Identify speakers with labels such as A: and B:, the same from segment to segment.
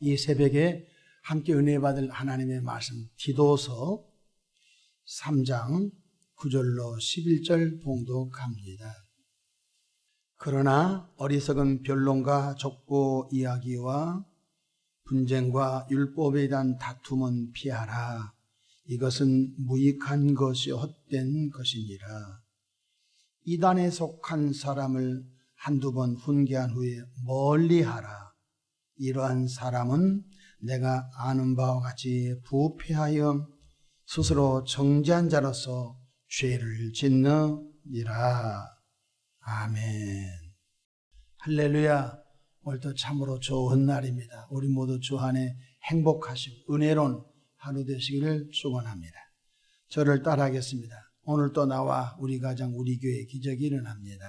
A: 이 새벽에 함께 은혜 받을 하나님의 말씀 디도서 3장 9절로 11절 봉독합니다. 그러나 어리석은 변론과 족보 이야기와 분쟁과 율법에 대한 다툼은 피하라. 이것은 무익한 것이 헛된 것이니라. 이단에 속한 사람을 한두 번 훈계한 후에 멀리하라. 이러한 사람은 내가 아는 바와 같이 부패하여 스스로 정죄한 자로서 죄를 짓느니라. 아멘. 할렐루야. 오늘도 참으로 좋은 날입니다. 우리 모두 주 안에 행복하시고 은혜로운 하루 되시기를 축원합니다. 저를 따라하겠습니다. 오늘 또 나와 우리 가정 우리 교회 기적이 일어납니다.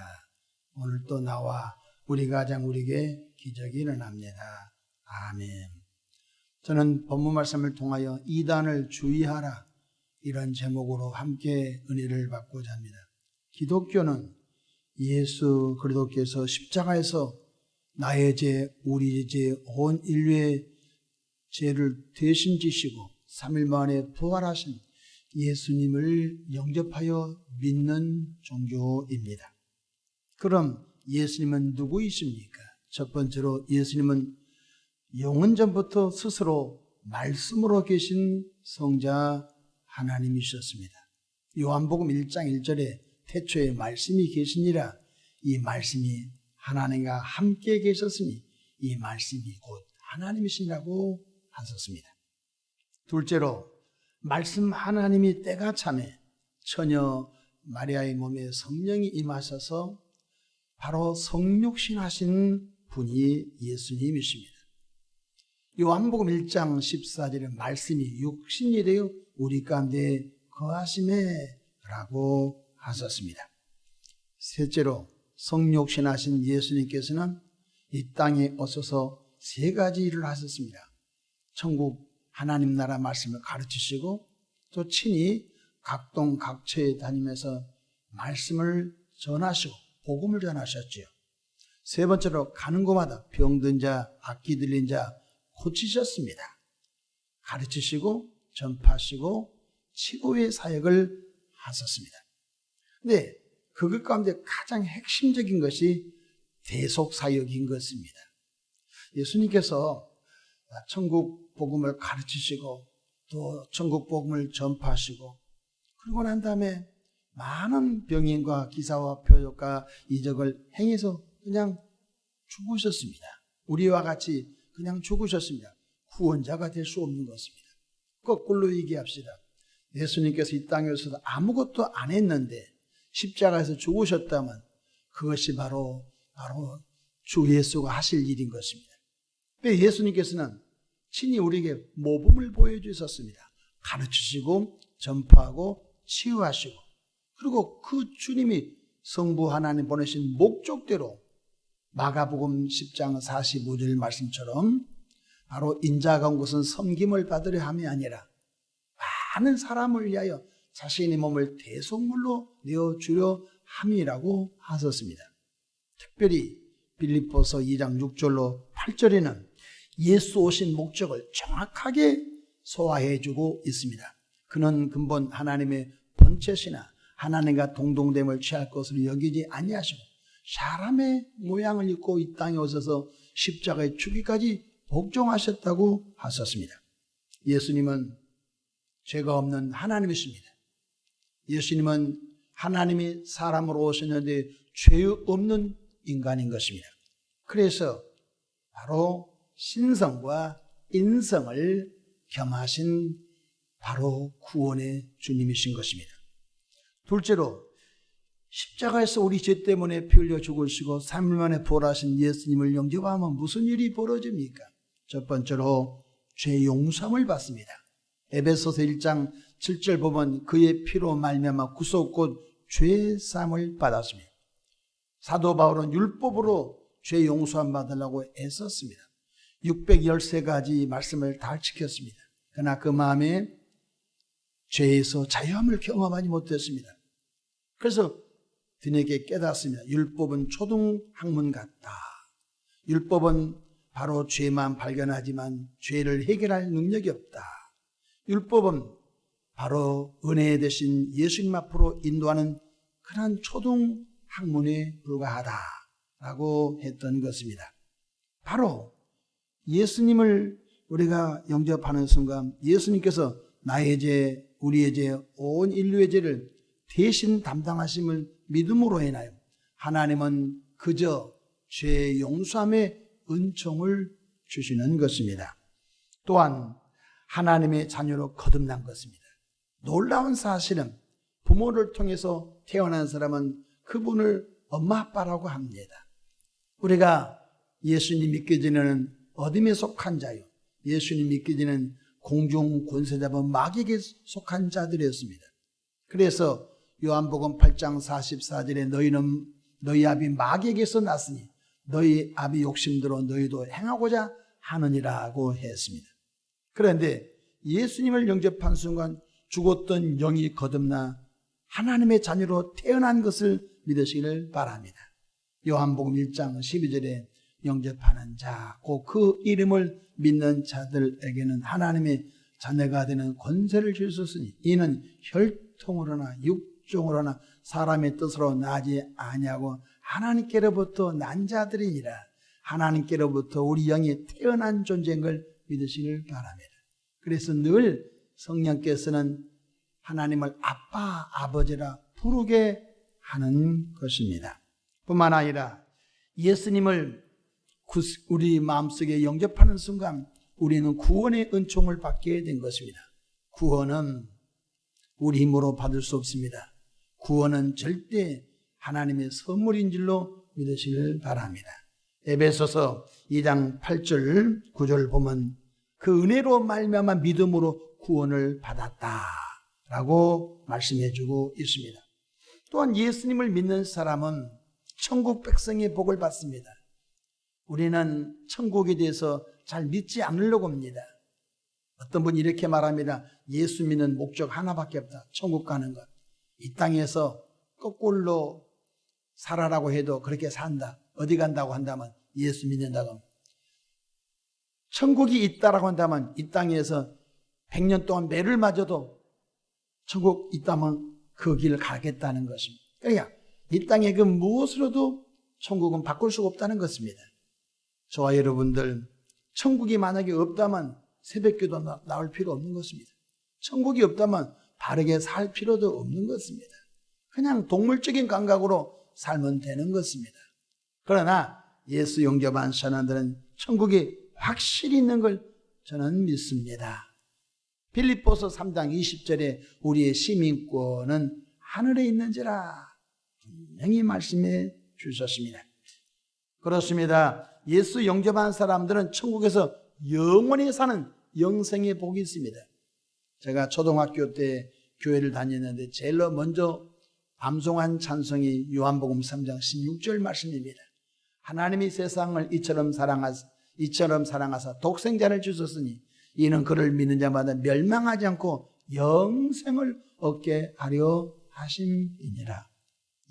A: 오늘 또 나와 우리 가정 우리 교회 기적이 일어납니다. 아멘. 저는 본문 말씀을 통하여 이단을 주의하라 이런 제목으로 함께 은혜를 받고자 합니다. 기독교는 예수 그리스도께서 십자가에서 나의 죄, 우리 죄, 온 인류의 죄를 대신 지시고 3일 만에 부활하신 예수님을 영접하여 믿는 종교입니다. 그럼 예수님은 누구이십니까? 첫 번째로 예수님은 영원 전부터 스스로 말씀으로 계신 성자 하나님이셨습니다. 요한복음 1장 1절에 태초에 말씀이 계시니라. 이 말씀이 하나님과 함께 계셨으니 이 말씀이 곧 하나님이시라고 하셨습니다. 둘째로 말씀 하나님이 때가 참에 처녀 마리아의 몸에 성령이 임하셔서 바로 성육신 하신 분이 예수님이십니다. 요한복음 1장 14절에 말씀이 육신이 되어 우리 가운데 거하시매 라고 하셨습니다. 셋째로 성육신 하신 예수님께서는 이 땅에 오셔서 세 가지 일을 하셨습니다. 천국 하나님 나라 말씀을 가르치시고 또 친히 각동 각처에 다니면서 말씀을 전하시고 복음을 전하셨지요. 세 번째로 가는 곳마다 병든 자, 악기 들린 자 고치셨습니다. 가르치시고 전파하시고 치유의 사역을 하셨습니다. 근데 그것 가운데 가장 핵심적인 것이 대속사역인 것입니다. 예수님께서 천국 복음을 가르치시고 또 천국 복음을 전파하시고 그러고 난 다음에 많은 병인과 기사와 표적과 이적을 행해서 그냥 죽으셨습니다. 우리와 같이 그냥 죽으셨습니다. 구원자가 될 수 없는 것입니다. 거꾸로 얘기합시다. 예수님께서 이 땅에 오셔서 아무것도 안 했는데 십자가에서 죽으셨다면 그것이 바로 주 예수가 하실 일인 것입니다. 예수님께서는 친히 우리에게 모범을 보여주셨습니다. 가르치시고 전파하고 치유하시고 그리고 그 주님이 성부 하나님 보내신 목적대로 마가복음 10장 45절 말씀처럼 바로 인자가 온 것은 섬김을 받으려 함이 아니라 많은 사람을 위하여 자신의 몸을 대속물로 내어주려 함이라고 하셨습니다. 특별히 빌립보서 2장 6절로 8절에는 예수 오신 목적을 정확하게 소화해주고 있습니다. 그는 근본 하나님의 본체시나 하나님과 동등됨을 취할 것으로 여기지 아니하시고 사람의 모양을 입고 이 땅에 오셔서 십자가에 죽기까지 복종하셨다고 하셨습니다. 예수님은 죄가 없는 하나님이십니다. 예수님은 하나님이 사람으로 오셨는데 죄 없는 인간인 것입니다. 그래서 바로 신성과 인성을 겸하신 바로 구원의 주님이신 것입니다. 둘째로 십자가에서 우리 죄 때문에 피 흘려 죽으시고 3일 만에 부활하신 예수님을 영접하면 무슨 일이 벌어집니까? 첫 번째로 죄 용서함을 받습니다. 에베소서 1장 7절 보면 그의 피로 말미암아 구속 곧 죄 사함을 받았습니다. 사도 바울은 율법으로 죄 용서함 받으려고 애썼습니다. 613가지 말씀을 다 지켰습니다. 그러나 그 마음에 죄에서 자유함을 경험하지 못했습니다. 그래서 드에게 깨닫습니다. 율법은 초등학문 같다. 율법은 바로 죄만 발견하지만 죄를 해결할 능력이 없다. 율법은 바로 은혜 대신 예수님 앞으로 인도하는 그러한 초등 학문에 불과하다라고 했던 것입니다. 바로 예수님을 우리가 영접하는 순간 예수님께서 나의 죄, 우리의 죄, 온 인류의 죄를 대신 담당하심을 믿음으로 인하여 하나님은 그저 죄 용서함의 은총을 주시는 것입니다. 또한 하나님의 자녀로 거듭난 것입니다. 놀라운 사실은 부모를 통해서 태어난 사람은 그분을 엄마 아빠라고 합니다. 우리가 예수님 믿기 전에는 어둠에 속한 자요, 예수님 믿기 전에는 공중 권세 잡은 마귀에게 속한 자들이었습니다. 그래서 요한복음 8장 44절에 너희는 너희 아비 마귀에게서 났으니 너희 아비 욕심대로 너희도 행하고자 하느니라고 했습니다. 그런데 예수님을 영접한 순간 죽었던 영이 거듭나 하나님의 자녀로 태어난 것을 믿으시기를 바랍니다. 요한복음 1장 12절에 영접하는 자, 곧 그 이름을 믿는 자들에게는 하나님의 자녀가 되는 권세를 주셨으니 이는 혈통으로나 육종으로나 사람의 뜻으로 나지 아니하고 하나님께로부터 난 자들이니라. 하나님께로부터 우리 영이 태어난 존재인 걸 믿으시길 바랍니다. 그래서 늘 성령께서는 하나님을 아빠, 아버지라 부르게 하는 것입니다. 뿐만 아니라 예수님을 우리 마음속에 영접하는 순간 우리는 구원의 은총을 받게 된 것입니다. 구원은 우리 힘으로 받을 수 없습니다. 구원은 절대 하나님의 선물인 줄로 믿으시길 바랍니다. 에베소서 2장 8절 9절 보면 그 은혜로 말미암아 믿음으로 구원을 받았다라고 말씀해 주고 있습니다. 또한 예수님을 믿는 사람은 천국 백성의 복을 받습니다. 우리는 천국에 대해서 잘 믿지 않으려고 합니다. 어떤 분이 이렇게 말합니다. 예수 믿는 목적 하나밖에 없다. 천국 가는 것. 이 땅에서 거꾸로 살아라고 해도 그렇게 산다. 어디 간다고 한다면 예수 믿는다고. 천국이 있다라고 한다면 이 땅에서 100년 동안 매를 맞아도 천국 있다면 그 길을 가겠다는 것입니다. 그러니까 이 땅에 그 무엇으로도 천국은 바꿀 수가 없다는 것입니다. 저와 여러분들 천국이 만약에 없다면 새벽기도 나올 필요 없는 것입니다. 천국이 없다면 바르게 살 필요도 없는 것입니다. 그냥 동물적인 감각으로 살면 되는 것입니다. 그러나 예수 영접한 사람들은 천국이 확실히 있는 걸 저는 믿습니다. 빌립보서 3장 20절에 우리의 시민권은 하늘에 있는지라 분명히 말씀해 주셨습니다. 그렇습니다. 예수 영접한 사람들은 천국에서 영원히 사는 영생의 복이 있습니다. 제가 초등학교 때 교회를 다녔는데 제일 먼저 암송한 찬송이 요한복음 3장 16절 말씀입니다. 하나님이 세상을 이처럼 사랑하사 독생자를 주셨으니 이는 그를 믿는 자마다 멸망하지 않고 영생을 얻게 하려 하심이니라.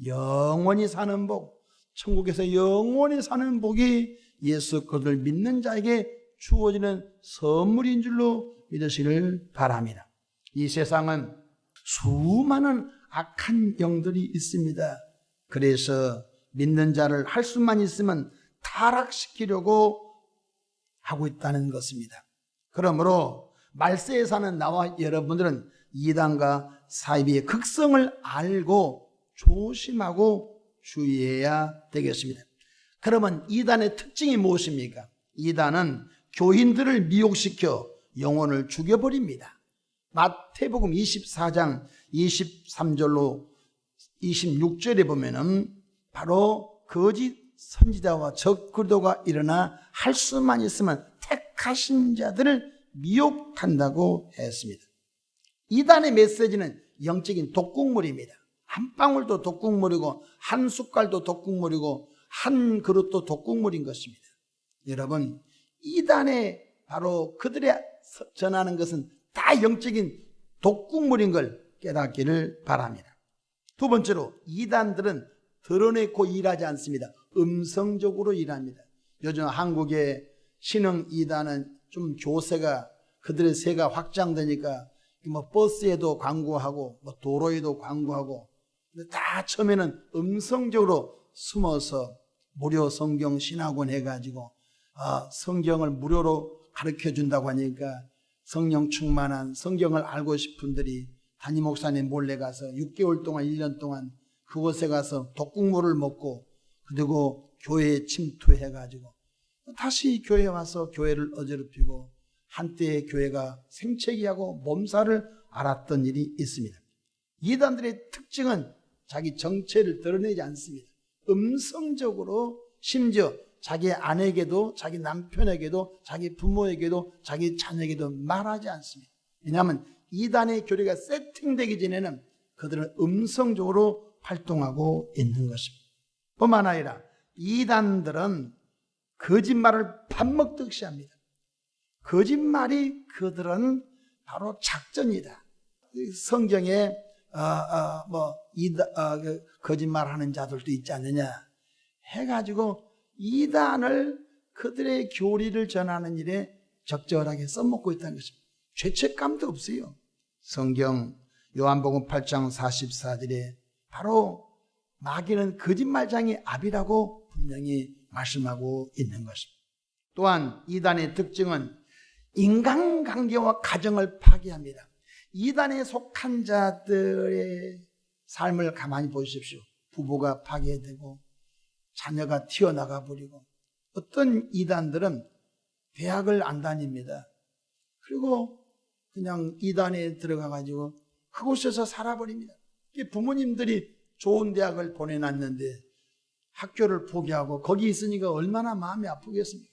A: 영원히 사는 복, 천국에서 영원히 사는 복이 예수 그를 믿는 자에게 주어지는 선물인 줄로 믿으시길 바랍니다. 이 세상은 수많은 악한 영들이 있습니다. 그래서 믿는 자를 할 수만 있으면 타락시키려고 하고 있다는 것입니다. 그러므로 말세에 사는 나와 여러분들은 이단과 사이비의 극성을 알고 조심하고 주의해야 되겠습니다. 그러면 이단의 특징이 무엇입니까? 이단은 교인들을 미혹시켜 영혼을 죽여버립니다. 마태복음 24장 23절로 26절에 보면은 바로 거짓 선지자와 적그리스도가 일어나 할 수만 있으면 택하신 자들을 미혹한다고 했습니다. 이단의 메시지는 영적인 독국물입니다. 한 방울도 독국물이고 한 숟갈도 독국물이고 한 그릇도 독국물인 것입니다. 여러분, 이단의 바로 그들이 전하는 것은 다 영적인 독국물인 걸 깨닫기를 바랍니다. 두 번째로 이단들은 드러내고 일하지 않습니다. 음성적으로 일합니다. 요즘 한국의 신흥 이단은 좀 교세가 그들의 세가 확장되니까 뭐 버스에도 광고하고 뭐 도로에도 광고하고, 근데 다 처음에는 음성적으로 숨어서 무료 성경 신학원 해가지고 성경을 무료로 가르쳐 준다고 하니까 성령 충만한 성경을 알고 싶은 분들이 담임 목사님 몰래 가서 6개월 동안 1년 동안 그곳에 가서 독국물을 먹고, 그리고 교회에 침투해가지고 다시 교회에 와서 교회를 어지럽히고, 한때의 교회가 생채기하고 몸살을 앓았던 일이 있습니다. 이단들의 특징은 자기 정체를 드러내지 않습니다. 음성적으로, 심지어 자기 아내에게도, 자기 남편에게도, 자기 부모에게도, 자기 자녀에게도 말하지 않습니다. 왜냐하면 이단의 교리가 세팅되기 전에는 그들은 음성적으로 활동하고 있는 것입니다. 뿐만 아니라 이단들은 거짓말을 밥 먹듯이 합니다. 거짓말이 그들은 바로 작전이다. 성경에 거짓말하는 자들도 있지 않느냐 해가지고 이단을 그들의 교리를 전하는 일에 적절하게 써먹고 있다는 것입니다. 죄책감도 없어요. 성경 요한복음 8장 44절에 바로 마귀는 거짓말장의 압이라고 분명히 말씀하고 있는 것입니다. 또한 이단의 특징은 인간관계와 가정을 파괴합니다. 이단에 속한 자들의 삶을 가만히 보십시오. 부부가 파괴되고 자녀가 튀어나가 버리고, 어떤 이단들은 대학을 안 다닙니다. 그리고 그냥 이단에 들어가가지고 그곳에서 살아버립니다. 부모님들이 좋은 대학을 보내놨는데 학교를 포기하고 거기 있으니까 얼마나 마음이 아프겠습니까?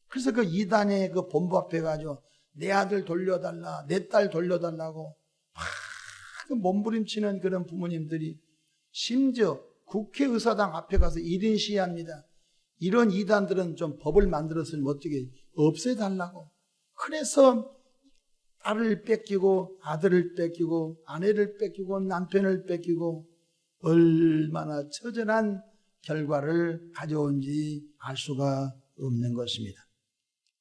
A: 그래서 그 이단의 그 본부 앞에 가지고 내 아들 돌려달라, 내 딸 돌려달라고 막 몸부림치는 그런 부모님들이, 심지어 국회의사당 앞에 가서 1인 시위합니다. 이런 이단들은 좀 법을 만들었으면 어떻게 없애달라고. 그래서 딸을 뺏기고 아들을 뺏기고 아내를 뺏기고 남편을 뺏기고 얼마나 처절한 결과를 가져온지 알 수가 없는 것입니다.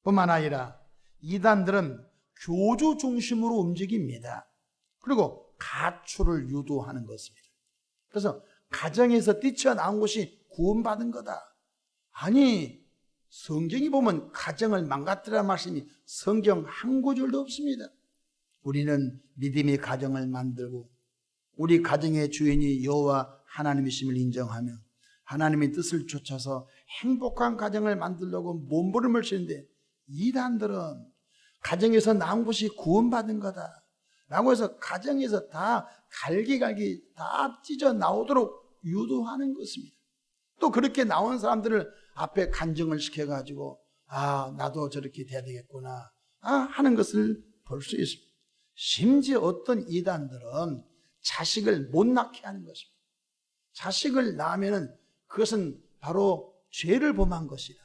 A: 뿐만 아니라 이단들은 교주 중심으로 움직입니다. 그리고 가출을 유도하는 것입니다. 그래서 가정에서 뛰쳐나온 것이 구원받은 거다. 아니, 성경이 보면 가정을 망가뜨리라는 말씀이 성경 한 구절도 없습니다. 우리는 믿음의 가정을 만들고 우리 가정의 주인이 여호와 하나님이심을 인정하며 하나님의 뜻을 쫓아서 행복한 가정을 만들려고 몸부림을 치는데, 이단들은 가정에서 나온 것이 구원받은 거다 라고 해서 가정에서 다 갈기갈기 다 찢어 나오도록 유도하는 것입니다. 또 그렇게 나온 사람들을 앞에 간증을 시켜가지고 나도 저렇게 돼야 되겠구나 하는 것을 볼 수 있습니다. 심지어 어떤 이단들은 자식을 못 낳게 하는 것입니다. 자식을 낳으면 그것은 바로 죄를 범한 것이다.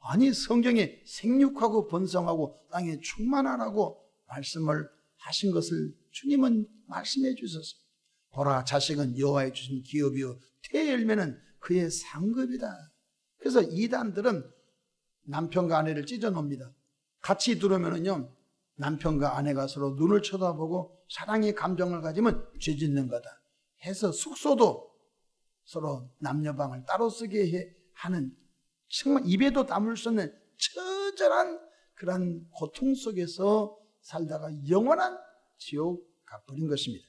A: 아니, 성경에 생육하고 번성하고 땅에 충만하라고 말씀을 하신 것을 주님은 말씀해 주셨습니다. 보라, 자식은 여호와의 주신 기업이요 태의 열매는 그의 상급이다. 그래서 이단들은 남편과 아내를 찢어놓습니다. 같이 들어오면은요, 남편과 아내가 서로 눈을 쳐다보고 사랑의 감정을 가지면 죄 짓는 거다 해서 숙소도 서로 남녀방을 따로 쓰게 하는, 정말 입에도 담을 수 없는 처절한 그런 고통 속에서 살다가 영원한 지옥 가버린 것입니다.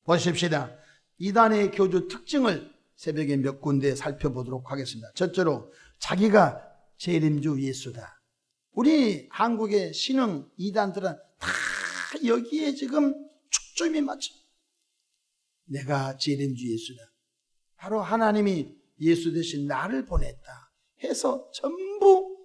A: 보십시다. 이단의 교주 특징을 새벽에 몇 군데 살펴보도록 하겠습니다. 첫째로, 자기가 재림주 예수다. 우리 한국의 신흥 이단들은 다 여기에 지금 초점이 맞춰. 내가 재림주 예수다. 바로 하나님이 예수 대신 나를 보냈다 해서 전부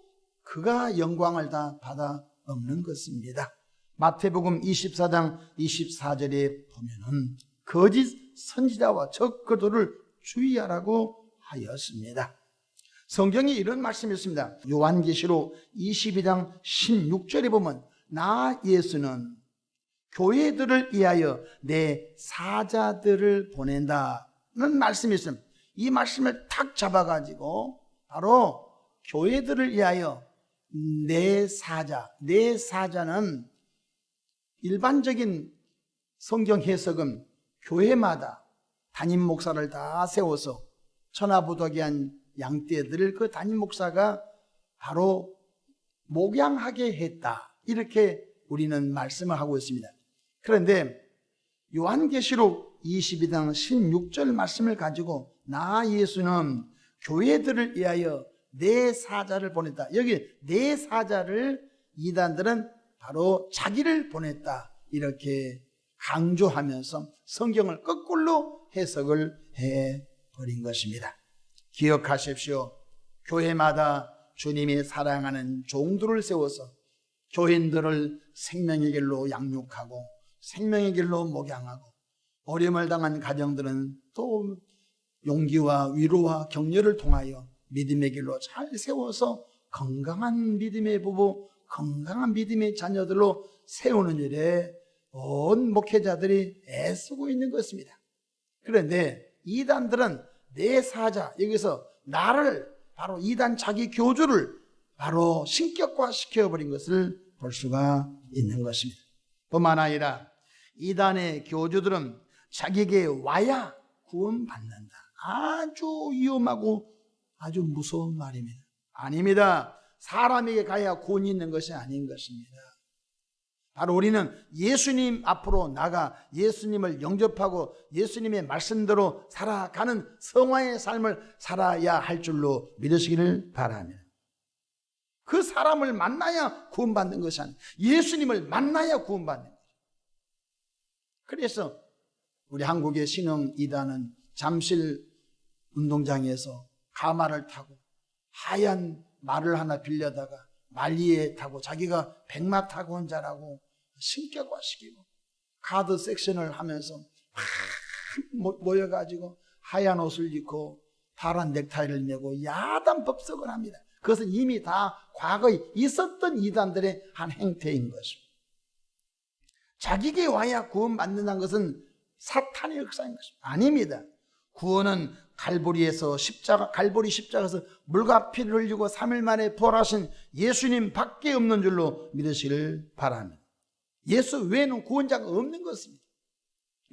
A: 그가 영광을 다 받아 먹는 것입니다. 마태복음 24장 24절에 보면은 거짓 선지자와 적그도를 주의하라고 하였습니다. 성경에 이런 말씀이 있습니다. 요한계시록 22장 16절에 보면 나 예수는 교회들을 위하여 내 사자들을 보낸다는 말씀이 있습니다. 이 말씀을 탁 잡아가지고 바로 교회들을 위하여 내 사자는 일반적인 성경 해석은 교회마다 담임 목사를 다 세워서 천하무독이한 양떼들을 그 담임 목사가 바로 목양하게 했다, 이렇게 우리는 말씀을 하고 있습니다. 그런데 요한계시록 22장 16절 말씀을 가지고 나 예수는 교회들을 위하여 내 사자를 보냈다. 여기 내 사자를 이단들은 바로 자기를 보냈다, 이렇게 강조하면서 성경을 거꾸로 해석을 해버린 것입니다. 기억하십시오. 교회마다 주님이 사랑하는 종들을 세워서 교인들을 생명의 길로 양육하고 생명의 길로 목양하고, 어려움을 당한 가정들은 또 용기와 위로와 격려를 통하여 믿음의 길로 잘 세워서 건강한 믿음의 부부, 건강한 믿음의 자녀들로 세우는 일에 온 목회자들이 애쓰고 있는 것입니다. 그런데 이단들은 내 사자, 여기서 나를, 바로 이단 자기 교주를 바로 신격화시켜버린 것을 볼 수가 있는 것입니다. 뿐만 아니라 이단의 교주들은 자기에게 와야 구원받는다. 아주 위험하고 아주 무서운 말입니다. 아닙니다. 사람에게 가야 구원이 있는 것이 아닌 것입니다. 바로 우리는 예수님 앞으로 나가 예수님을 영접하고 예수님의 말씀대로 살아가는 성화의 삶을 살아야 할 줄로 믿으시기를 바랍니다. 그 사람을 만나야 구원받는 것이 아니라 예수님을 만나야 구원받는 것입니다. 그래서 우리 한국의 신흥 이단은 잠실 운동장에서 가마를 타고 하얀 말을 하나 빌려다가 말리에 타고 자기가 백마 타고 온 자라고 신격화시키고 가드 섹션을 하면서 모여가지고 하얀 옷을 입고 파란 넥타이를 메고 야단 법석을 합니다. 그것은 이미 다 과거에 있었던 이단들의 한 행태인 것입니다. 자기에게 와야 구원받는다는 것은 사탄의 역사인 것입니다. 아닙니다. 구원은 갈보리 십자가에서 물과 피를 흘리고 3일 만에 부활하신 예수님 밖에 없는 줄로 믿으시기를 바랍니다. 예수 외에는 구원자가 없는 것입니다.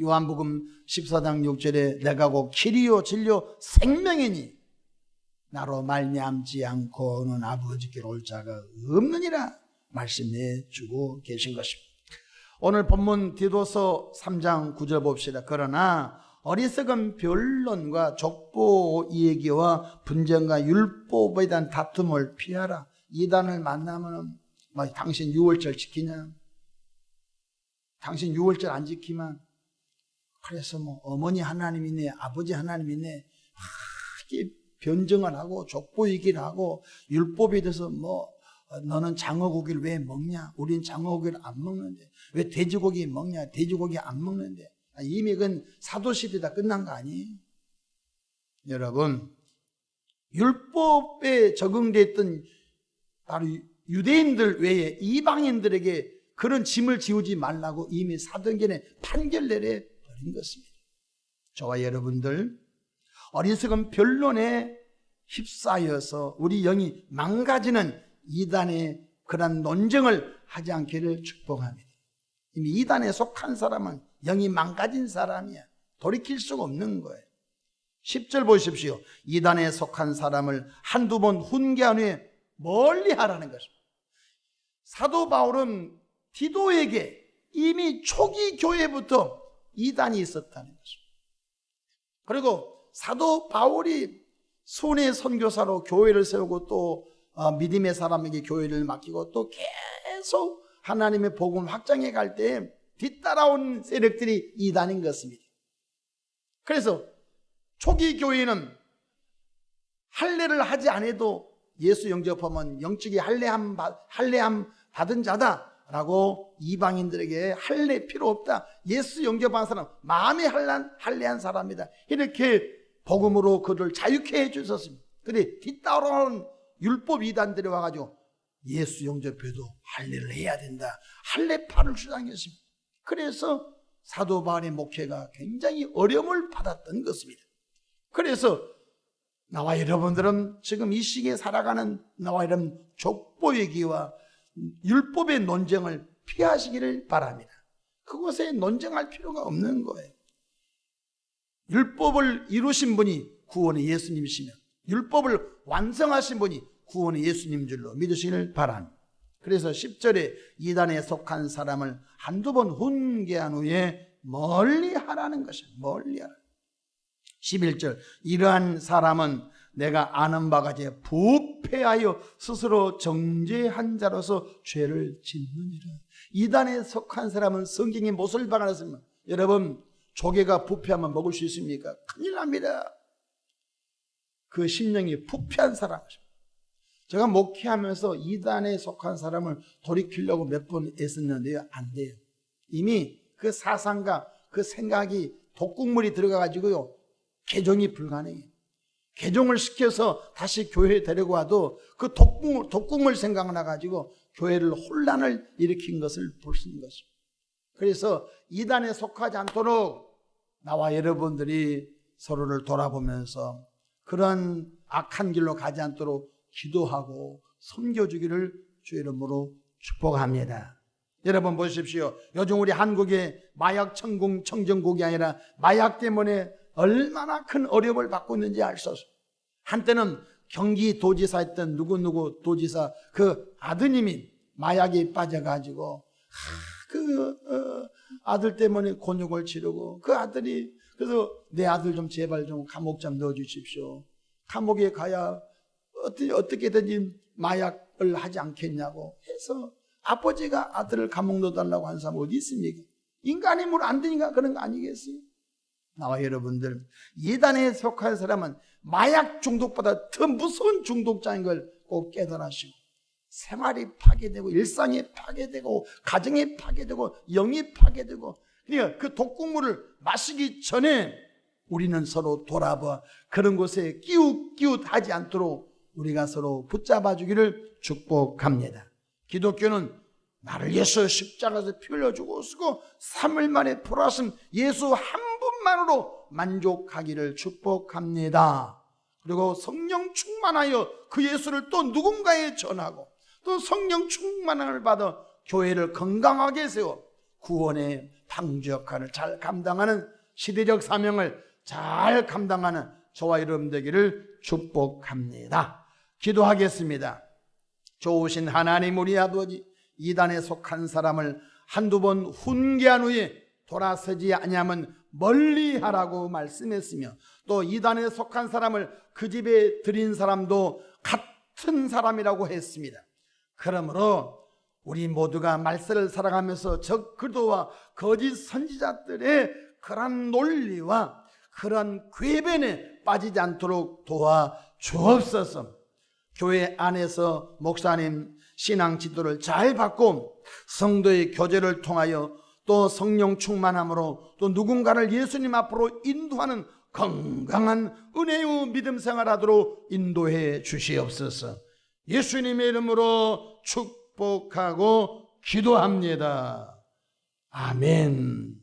A: 요한복음 14장 6절에 내가 곧 길이요 진리요 생명이니 나로 말미암지 않고는 아버지께로 올 자가 없느니라 말씀해 주고 계신 것입니다. 오늘 본문 디도서 3장 9절 봅시다. 그러나 어리석은 변론과 족보 얘기와 분쟁과 율법에 대한 다툼을 피하라. 이단을 만나면 당신 6월절 지키냐? 당신 6월절 안 지키면 그래서 어머니 하나님 있네, 아버지 하나님 있네, 변증을 하고 족보 얘기를 하고 율법에 대해서 너는 장어고기를 왜 먹냐? 우린 장어고기를 안 먹는데. 왜 돼지고기 먹냐? 돼지고기 안 먹는데. 이미 그건 사도시대 다 끝난 거 아니에요? 여러분, 율법에 적용됐던 바로 유대인들 외에 이방인들에게 그런 짐을 지우지 말라고 이미 사도행전에 판결 내려버린 것입니다. 저와 여러분들 어리석은 변론에 휩싸여서 우리 영이 망가지는 이단의 그런 논쟁을 하지 않기를 축복합니다. 이미 이단에 속한 사람은 영이 망가진 사람이야. 돌이킬 수가 없는 거예요. 10절 보십시오. 이단에 속한 사람을 한두 번 훈계한 후에 멀리 하라는 것입니다. 사도 바울은 디도에게 이미 초기 교회부터 이단이 있었다는 것입니다. 그리고 사도 바울이 손의 선교사로 교회를 세우고 또 믿음의 사람에게 교회를 맡기고 또 계속 하나님의 복음을 확장해 갈 때 뒤따라온 세력들이 이단인 것입니다. 그래서 초기 교회는 할례를 하지 않아도 예수 영접하면 영적인 할례함 받은 자다라고 이방인들에게 할례 필요 없다. 예수 영접한 사람 마음에 할례한 사람이다. 이렇게 복음으로 그를 자유케 해주셨습니다. 그런데 뒤따라오는 율법 이단들이 와가지고 예수 영접해도 할례를 해야 된다. 할례파를 주장했습니다. 그래서 사도 바울의 목회가 굉장히 어려움을 받았던 것입니다. 그래서 나와 여러분들은 지금 이 시기에 살아가는 나와 여러분 족보얘기와 율법의 논쟁을 피하시기를 바랍니다. 그곳에 논쟁할 필요가 없는 거예요. 율법을 이루신 분이 구원의 예수님이시며 율법을 완성하신 분이 구원의 예수님 줄로 믿으시기를 바랍니다. 그래서 10절에 이단에 속한 사람을 한두 번 훈계한 후에 멀리하라는 것이에요. 멀리하라. 11절 이러한 사람은 내가 아는 바가 제 부패하여 스스로 정죄한 자로서 죄를 짓느니라. 이단에 속한 사람은 성경이 못을 박아놨습니다. 여러분 조개가 부패하면 먹을 수 있습니까? 큰일 납니다. 그 심령이 부패한 사람이죠. 제가 목회하면서 이단에 속한 사람을 돌이키려고 몇 번 애썼는데요, 안 돼요. 이미 그 사상과 그 생각이 독국물이 들어가가지고요 개종이 불가능해요. 개종을 시켜서 다시 교회에 데리고 와도 그 독국물 생각 나가지고 교회를 혼란을 일으킨 것을 볼 수 있는 것입니다. 그래서 이단에 속하지 않도록 나와 여러분들이 서로를 돌아보면서 그런 악한 길로 가지 않도록 기도하고 섬겨주기를 주 이름으로 축복합니다. 여러분 보십시오. 요즘 우리 한국의 마약 청정국이 아니라 마약 때문에 얼마나 큰 어려움을 받고 있는지 알 수 없어요. 한때는 경기도지사였던 누구 도지사 그 아드님이 마약에 빠져가지고 아들 때문에 곤욕을 치르고 그 아들이 그래서 내 아들 좀 제발 좀 감옥 좀 넣어주십시오. 감옥에 가야 어떻게든지 마약을 하지 않겠냐고 해서 아버지가 아들을 감옥 넣어달라고 하는 사람 어디 있습니까? 인간이 뭘 안 되니까 그런 거 아니겠어요? 나와 여러분들 이단에 속한 사람은 마약 중독보다 더 무서운 중독자인 걸 꼭 깨달으시고 생활이 파괴되고 일상이 파괴되고 가정이 파괴되고 영이 파괴되고 그러니까 그 독국물을 마시기 전에 우리는 서로 돌아봐 그런 곳에 끼웃하지 않도록 우리가 서로 붙잡아 주기를 축복합니다. 기독교는 나를 위해서 십자가에서 피 흘려 죽었고 3일 만에 부활하신 예수 한 분만으로 만족하기를 축복합니다. 그리고 성령 충만하여 그 예수를 또 누군가에 전하고 또 성령 충만함을 받아 교회를 건강하게 세워 구원의 방주 역할을 잘 감당하는 시대적 사명을 잘 감당하는 저와 여러분 되기를 축복합니다. 기도하겠습니다. 좋으신 하나님 우리 아버지 이단에 속한 사람을 한두 번 훈계한 후에 돌아서지 아니하면 멀리하라고 말씀했으며 또 이단에 속한 사람을 그 집에 들인 사람도 같은 사람이라고 했습니다. 그러므로 우리 모두가 말세를 살아가면서 적그도와 거짓 선지자들의 그런 논리와 그런 궤변에 빠지지 않도록 도와 주옵소서. 교회 안에서 목사님 신앙 지도를 잘 받고 성도의 교제를 통하여 또 성령 충만함으로 또 누군가를 예수님 앞으로 인도하는 건강한 은혜의 믿음 생활하도록 인도해 주시옵소서. 예수님의 이름으로 축복하고 기도합니다. 아멘.